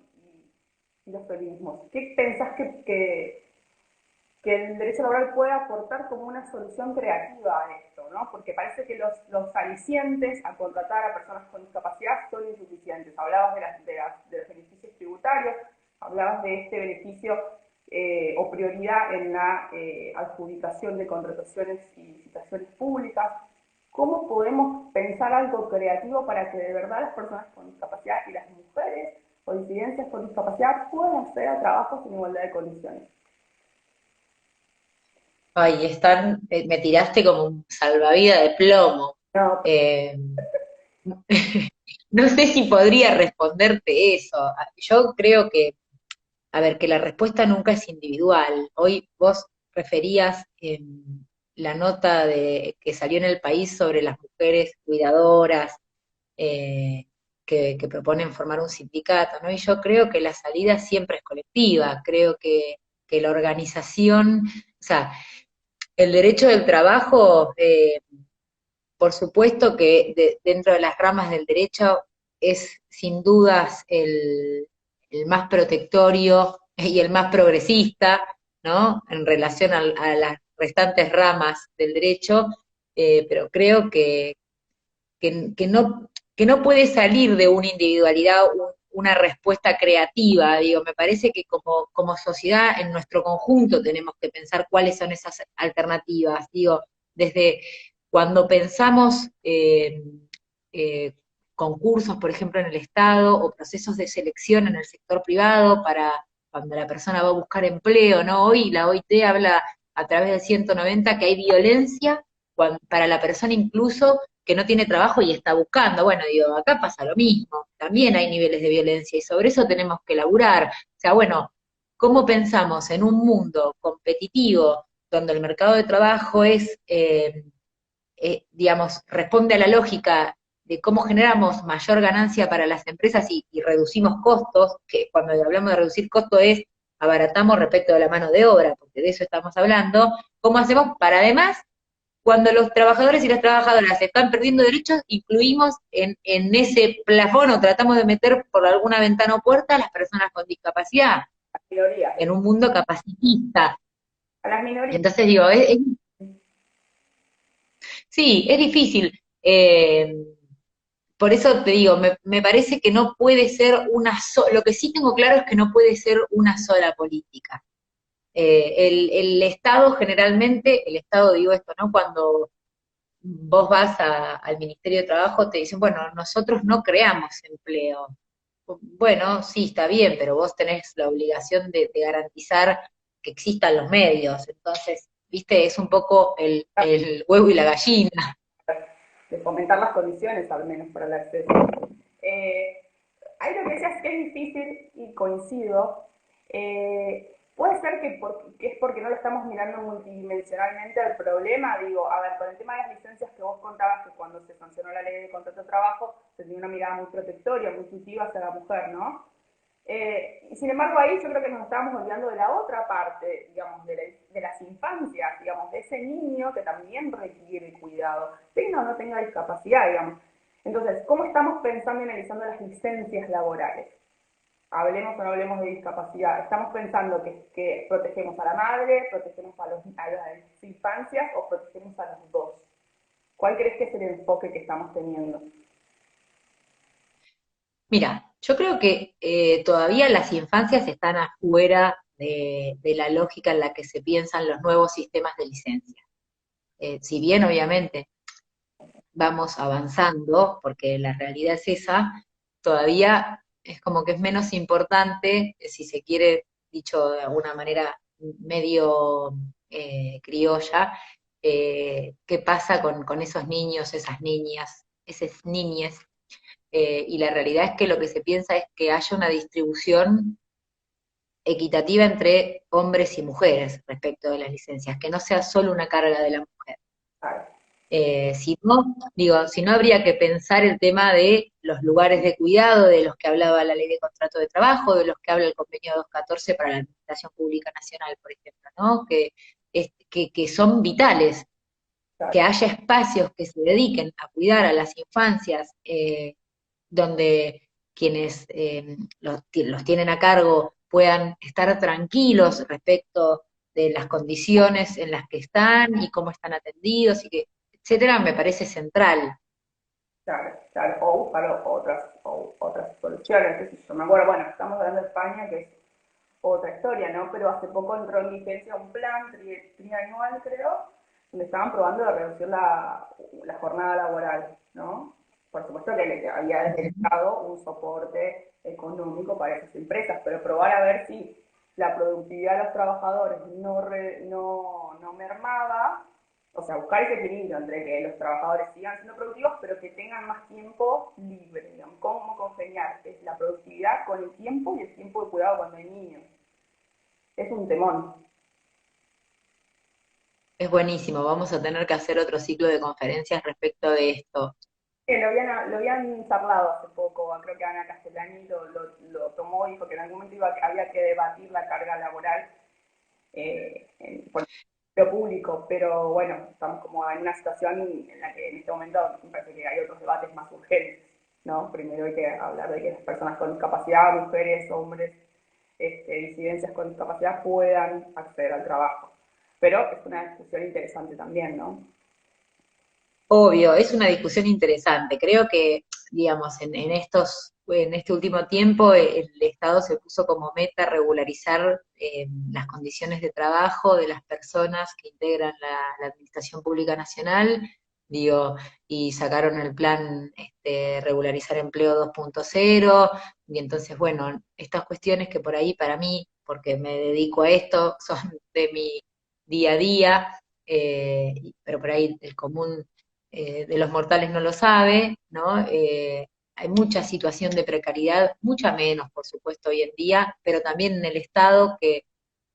[SPEAKER 1] y los feminismos, ¿qué pensás que el derecho laboral puede aportar como una solución creativa a esto, ¿no? Porque parece que los alicientes a contratar a personas con discapacidad son insuficientes. Hablabas de los beneficios tributarios, hablabas de este beneficio o prioridad en la adjudicación de contrataciones y licitaciones públicas. ¿Cómo podemos pensar algo creativo para que de verdad las personas con discapacidad y las mujeres o disidencias con discapacidad puedan acceder a trabajos en igualdad de condiciones?
[SPEAKER 2] Ay, me tiraste como un salvavidas de plomo.
[SPEAKER 1] No,
[SPEAKER 2] Eh, no sé si podría responderte eso. Yo creo que, a ver, que la respuesta nunca es individual. Hoy vos referías la nota que salió en el país sobre las mujeres cuidadoras eh, que proponen formar un sindicato, ¿no? Y yo creo que la salida siempre es colectiva. Creo que la organización, o sea, el derecho del trabajo, por supuesto que dentro de las ramas del derecho es sin dudas el más protectorio y el más progresista, ¿no? En relación a las restantes ramas del derecho, pero creo que no puede salir de una individualidad una respuesta creativa, digo, me parece que como sociedad en nuestro conjunto tenemos que pensar cuáles son esas alternativas, digo, desde cuando pensamos eh, concursos, por ejemplo, en el Estado, o procesos de selección en el sector privado para cuando la persona va a buscar empleo, ¿no? Hoy la OIT habla a través del 190 que hay violencia para la persona incluso que no tiene trabajo y está buscando. Bueno, digo, acá pasa lo mismo, también hay niveles de violencia y sobre eso tenemos que laburar. O sea, bueno, ¿cómo pensamos en un mundo competitivo donde el mercado de trabajo digamos, responde a la lógica de cómo generamos mayor ganancia para las empresas y reducimos costos, que cuando hablamos de reducir costos es abaratamos respecto de la mano de obra, porque de eso estamos hablando, ¿cómo hacemos para además cuando los trabajadores y las trabajadoras están perdiendo derechos, incluimos en ese plafón o tratamos de meter por alguna ventana o puerta a las personas con discapacidad,
[SPEAKER 1] minorías,
[SPEAKER 2] en un mundo capacitista?
[SPEAKER 1] a las minorías.
[SPEAKER 2] Entonces digo, sí, es difícil. Por eso te digo, me parece que no puede ser una sola, lo que sí tengo claro es que no puede ser una sola política. El Estado generalmente, el Estado digo esto, ¿no? Cuando vos vas al Ministerio de Trabajo, te dicen, bueno, nosotros no creamos empleo. Bueno, sí, está bien, pero vos tenés la obligación de garantizar que existan los medios. Entonces, viste, es un poco el huevo y la gallina.
[SPEAKER 1] De fomentar las condiciones al menos para el acceso. Eh, Hay lo que decías que es difícil y coincido. Puede ser que es porque no lo estamos mirando multidimensionalmente al problema. Digo, a ver, con el tema de las licencias que vos contabas, que cuando se sancionó la ley de contrato de trabajo, se tenía una mirada muy protectoria, muy intuitiva hacia la mujer, ¿no? Y sin embargo, ahí yo creo que nos estábamos olvidando de la otra parte, digamos, de las infancias, digamos, de ese niño que también requiere cuidado, tenga o no tenga discapacidad, digamos. Entonces, ¿cómo estamos pensando y analizando las licencias laborales? Hablemos o no hablemos de discapacidad. Estamos pensando que protegemos a la madre, protegemos a las infancias o protegemos a los dos. ¿Cuál crees que es el enfoque que estamos teniendo?
[SPEAKER 2] Mira, yo creo que todavía las infancias están afuera de la lógica en la que se piensan los nuevos sistemas de licencia. Si bien obviamente vamos avanzando, porque la realidad es esa, todavía es como que es menos importante, si se quiere, dicho de alguna manera medio criolla, qué pasa con esos niños, esas niñas, esas niñes, y la realidad es que lo que se piensa es que haya una distribución equitativa entre hombres y mujeres respecto de las licencias, que no sea solo una carga de la mujer.
[SPEAKER 1] Claro,
[SPEAKER 2] Si no, digo, si no habría que pensar el tema de los lugares de cuidado, de los que hablaba la ley de contrato de trabajo, de los que habla el convenio 214 para la Administración Pública Nacional, por ejemplo, ¿no? Que son vitales, que
[SPEAKER 1] claro,
[SPEAKER 2] haya espacios que se dediquen a cuidar a las infancias, donde quienes los tienen a cargo puedan estar tranquilos respecto de las condiciones en las que están y cómo están atendidos, y que, etcétera, me parece central.
[SPEAKER 1] claro, claro. O buscar otras soluciones, qué sé yo. Me acuerdo, bueno, estamos hablando de España, que es otra historia, ¿no? Pero hace poco entró en vigencia un plan trianual, creo, donde estaban probando de reducir la jornada laboral, ¿no? Por supuesto que había desde el Estado un soporte económico para esas empresas, pero probar a ver si la productividad de los trabajadores no mermaba, o sea, buscar ese equilibrio entre que los trabajadores sigan siendo productivos, pero que tengan más tiempo libre, digamos, cómo congeniar es la productividad con el tiempo y el tiempo de cuidado cuando hay niños. Es un temón.
[SPEAKER 2] Es buenísimo, vamos a tener que hacer otro ciclo de conferencias respecto de esto.
[SPEAKER 1] Lo habían charlado hace poco, creo que Ana Castellani lo tomó y dijo que en algún momento había que debatir la carga laboral por lo público, pero bueno, estamos como en una situación en la que en este momento me parece que hay otros debates más urgentes, ¿no? Primero hay que hablar de que las personas con discapacidad, mujeres, hombres, disidencias con discapacidad puedan acceder al trabajo. Pero es una discusión interesante también, ¿no?
[SPEAKER 2] Obvio, es una discusión interesante. Creo que, digamos, en este último tiempo el Estado se puso como meta regularizar las condiciones de trabajo de las personas que integran la Administración Pública Nacional, digo, y sacaron el plan regularizar empleo 2.0, y entonces, bueno, estas cuestiones que por ahí para mí, porque me dedico a esto, son de mi día a día, pero por ahí el común de los mortales no lo sabe, ¿no? Hay mucha situación de precariedad, mucha menos, por supuesto, hoy en día, pero también en el Estado que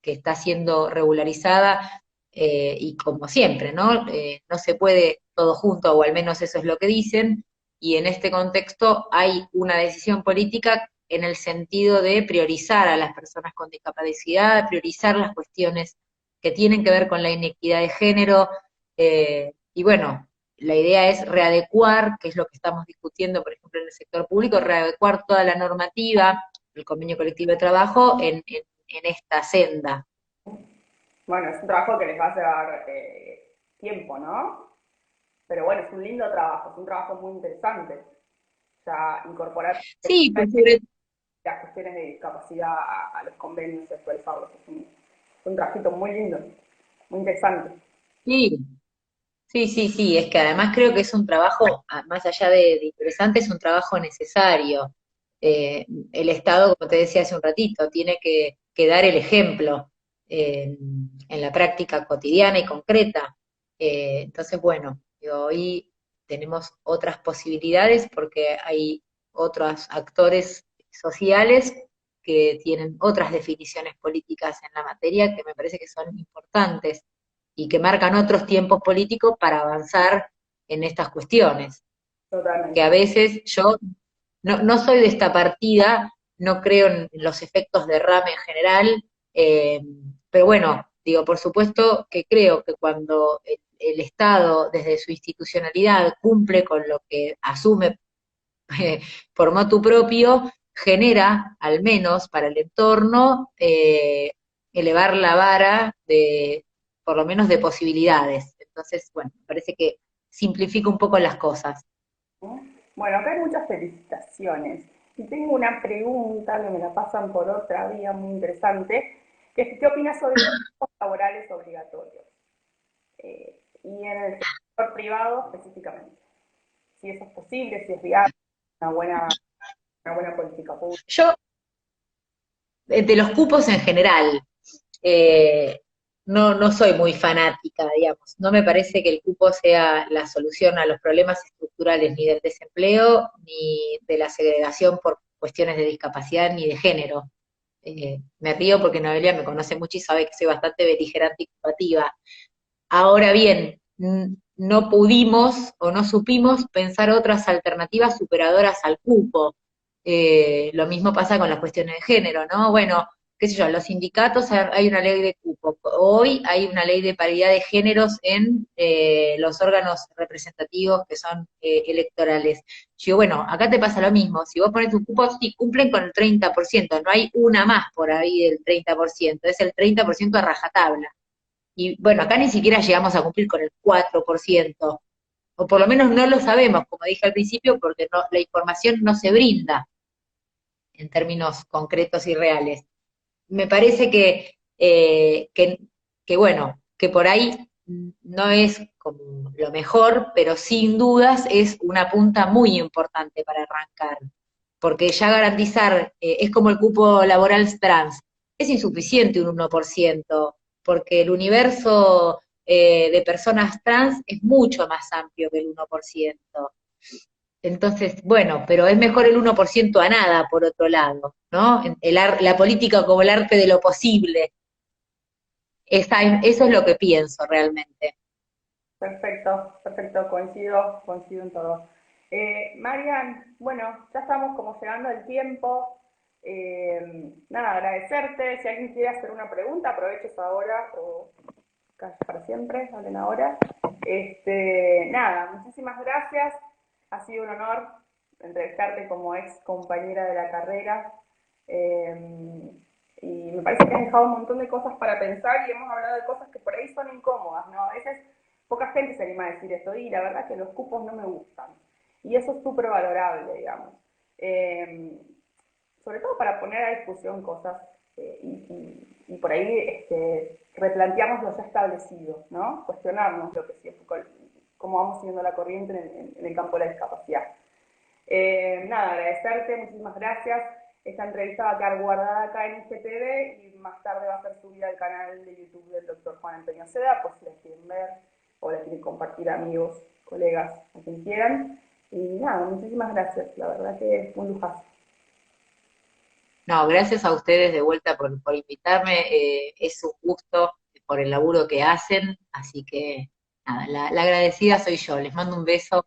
[SPEAKER 2] está siendo regularizada, y como siempre, ¿no? No se puede todo junto, o al menos eso es lo que dicen, y en este contexto hay una decisión política en el sentido de priorizar a las personas con discapacidad, priorizar las cuestiones que tienen que ver con la inequidad de género, y bueno, la idea es readecuar, que es lo que estamos discutiendo, por ejemplo, en el sector público, readecuar toda la normativa, el convenio colectivo de trabajo, en esta senda.
[SPEAKER 1] Bueno, es un trabajo que les va a llevar tiempo, ¿no? Pero bueno, es un lindo trabajo, es un trabajo muy interesante. Ya incorporar
[SPEAKER 2] Sí, pues sobre
[SPEAKER 1] las cuestiones de discapacidad a los convenios actualizados es un trabajito muy lindo, muy interesante.
[SPEAKER 2] sí, sí, sí, sí, es que además creo que es un trabajo, más allá de interesante, es un trabajo necesario. El Estado, como te decía hace un ratito, tiene que dar el ejemplo en la práctica cotidiana y concreta. Entonces, bueno, digo, hoy tenemos otras posibilidades porque hay otros actores sociales que tienen otras definiciones políticas en la materia que me parece que son importantes y que marcan otros tiempos políticos para avanzar en estas cuestiones, que a
[SPEAKER 1] Totalmente.
[SPEAKER 2] veces yo no soy de esta partida, no creo en los efectos de rame en general, eh, pero bueno, digo, por supuesto que creo que cuando el Estado, desde su institucionalidad, cumple con lo que asume por motu propio, genera, al menos para el entorno, elevar la vara de, por lo menos de posibilidades. Entonces, bueno, me parece que simplifica un poco las cosas.
[SPEAKER 1] ¿No? Bueno, acá hay muchas felicitaciones. Y tengo una pregunta que me la pasan por otra vía muy interesante, que es ¿qué opinas sobre los tiempos laborales obligatorios? Y en el sector privado específicamente. Si eso es posible, si es viable, una buena, una buena política pública.
[SPEAKER 2] Yo, de los cupos en general, eh, no soy muy fanática, digamos. No me parece que el cupo sea la solución a los problemas estructurales ni del desempleo, ni de la segregación por cuestiones de discapacidad, ni de género. Me río porque Noelia me conoce mucho y sabe que soy bastante beligerante y combativa. Ahora bien, no pudimos o no supimos pensar otras alternativas superadoras al cupo. Lo mismo pasa con las cuestiones de género, ¿no? Bueno, qué sé yo, los sindicatos hay una ley de cupo. Hoy hay una ley de paridad de géneros en los órganos representativos que son electorales. Yo, bueno, acá te pasa lo mismo. Si vos pones tu cupo, sí, cumplen con el 30%. No hay una más por ahí del 30%. Es el 30% a rajatabla. Y bueno, acá ni siquiera llegamos a cumplir con el 4%, o por lo menos no lo sabemos, como dije al principio, porque la información no se brinda en términos concretos y reales. Me parece que bueno, que por ahí no es como lo mejor, pero sin dudas es una punta muy importante para arrancar, porque ya garantizar, es como el cupo laboral trans, es insuficiente un 1%, porque el universo de personas trans es mucho más amplio que el 1%. Entonces, bueno, pero es mejor el 1% a nada, por otro lado, ¿no? La política como el arte de lo posible. Eso es lo que pienso realmente.
[SPEAKER 1] Perfecto, perfecto, coincido en todo. Marian, bueno, ya estamos como llegando al tiempo. Nada, agradecerte. Si alguien quiere hacer una pregunta, aproveches ahora o calles para siempre, hablen ahora. Nada, muchísimas gracias. Ha sido un honor entrevistarte como ex compañera de la carrera. Eh, y me parece que has dejado un montón de cosas para pensar y hemos hablado de cosas que por ahí son incómodas, ¿no? A veces poca gente se anima a decir esto y la verdad que los cupos no me gustan. Y eso es súper valorable, digamos. Eh, Sobre todo para poner a discusión cosas y por ahí replantearnos lo ya establecido, ¿no? Cuestionarnos lo que siempre, cómo vamos siguiendo la corriente en el campo de la discapacidad. Nada, agradecerte, muchísimas gracias. Esta entrevista va a quedar guardada acá en IGTV y más tarde va a ser subida al canal de YouTube del doctor Juan Antonio Seda, por si la quieren ver o la quieren compartir amigos, colegas, a quien quieran. Y nada, muchísimas gracias, la verdad que fue un lujazo.
[SPEAKER 2] No, gracias a ustedes de vuelta por invitarme. Es un gusto por el laburo que hacen, así que nada, la agradecida soy yo. Les mando un beso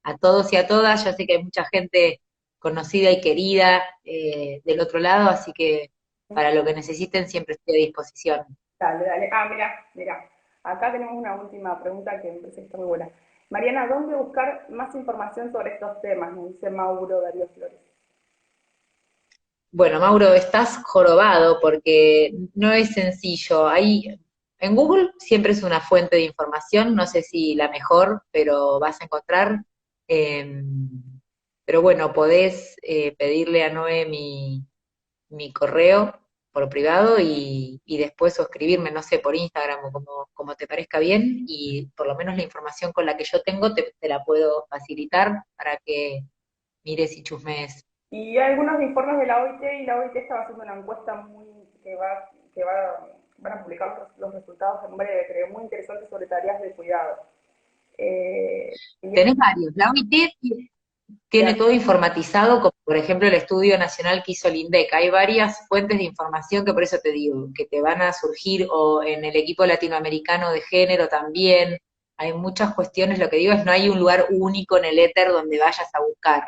[SPEAKER 2] a todos y a todas. Yo sé que hay mucha gente conocida y querida del otro lado, así que para lo que necesiten siempre estoy a disposición.
[SPEAKER 1] Dale, dale. Ah, mira, mira. Acá tenemos una última pregunta que me parece que está muy buena. Mariana, ¿dónde buscar más información sobre estos temas? Nos dice Mauro Darío Flores.
[SPEAKER 2] Bueno, Mauro, estás jorobado porque no es sencillo. En Google siempre es una fuente de información, no sé si la mejor, pero vas a encontrar. eh, pero bueno, podés pedirle a Noé mi correo por privado y después o escribirme, no sé, por Instagram o como te parezca bien, y por lo menos la información con la que yo tengo te la puedo facilitar para que mires y chusmees.
[SPEAKER 1] Y hay algunos informes de la OIT y la OIT estaba haciendo una encuesta van a publicar los resultados en breve, creo, muy interesante sobre tareas de cuidado. Y es
[SPEAKER 2] Tenés varios. La OIT tiene todo informatizado, como por ejemplo el estudio nacional que hizo el INDEC. Hay varias fuentes de información que por eso te digo, que te van a surgir, o en el equipo latinoamericano de género también. Hay muchas cuestiones, lo que digo es no hay un lugar único en el éter donde vayas a buscar.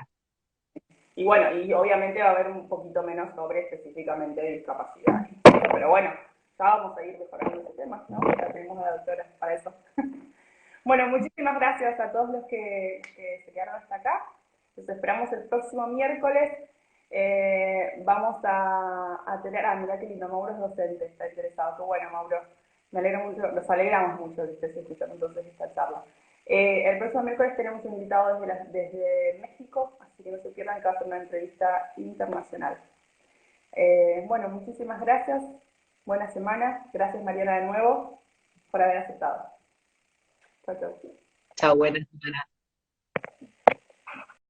[SPEAKER 1] y bueno, y obviamente va a haber un poquito menos sobre específicamente de discapacidad. Pero bueno, ya vamos a ir mejorando ese tema, ¿no? Ya tenemos a la doctora para eso. Bueno, muchísimas gracias a todos los que se quedaron hasta acá. Los esperamos el próximo miércoles. Vamos a tener, mira qué lindo, Mauro es docente, está interesado. Qué bueno, Mauro. Me alegro mucho, nos alegramos mucho de que estés escuchando entonces esta charla. El próximo miércoles tenemos un invitado desde México, así que no se pierdan que va a ser una entrevista internacional. Bueno, muchísimas gracias. Buena semana. Gracias, Mariana, de nuevo, por haber aceptado. Chao, chao.
[SPEAKER 2] Chao, buena semana.